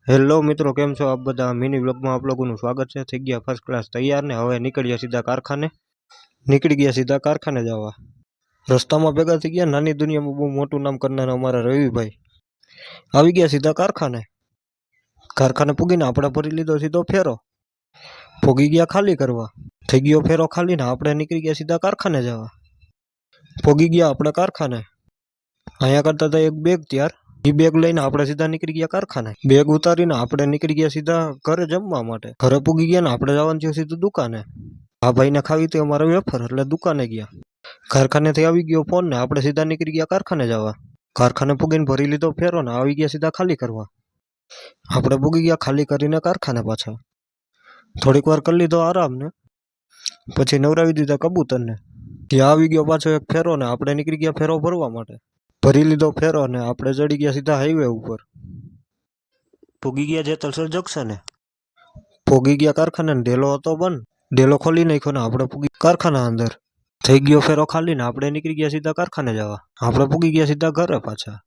Hello મિત્રો, કેમ છો આપ બધા? મિની બ્લોગમાં આપ લોકોનું સ્વાગત છે। થઈ ગયા ફર્સ્ટ ક્લાસ તૈયાર ને હવે નીકળી ગયા સીધા કારખાને જવા। રસ્તામાં ભેગા થઈ ગયા નાની દુનિયામાં બહુ મોટું નામ કરનારા અમારા રવિભાઈ આવી ગયા સીધા કારખાને પૂગીને આપણે ભરી લીધો સીધો ફેરો, પૂગી ગયા ખાલી કરવા। થઈ ગયો ફેરો ખાલી ને આપણે નીકળી ગયા સીધા કારખાને જવા। પૂગી ગયા આપણે કારખાને, અહીંયા કરતા હતા એક બેગ ત્યાર, એ બેગ લઈને આપણે સીધા નીકળી ગયા કારખાને। બેગ ઉતારીને આપણે નીકળી ગયા સીધા ઘરે જમવા માટે। ઘરે પૂગી ગયા ને આપણે જવાનું થયું સીધું દુકાને। આ ભાઈને ખાવી હતી અમારે વેફર, એટલે દુકાને ગયા। કારખાનેથી આવી ગયો ફોન ને આપણે સીધા નીકળી ગયા કારખાને જવા। કારખાને પૂગીને ભરી લીધો ફેરો ને આવી ગયા સીધા ખાલી કરવા। આપણે પૂગી ગયા ખાલી કરીને કારખાને પાછા। થોડીક વાર કરી લીધો આરામ ને પછી નવરાવી દીધા કબૂતરને। ત્યાં આવી ગયો પાછો એક ફેરો ને આપણે નીકળી ગયા ફેરો ભરવા માટે। ભરી લીધો ફેરો ને આપણે ચડી ગયા સીધા હાઈવે ઉપર। પૂગી ગયા જેતલસર જંકશને। પૂગી ગયા કારખાને ને ડેલો હતો બંધ, ડેલો ખોલી નાખ્યો ને આપણે પૂગી કારખાના અંદર। થઈ ગયો ફેરો ખાલી ને આપણે નીકળી ગયા સીધા કારખાને જવા। આપણે પૂગી ગયા સીધા ઘરે પાછા।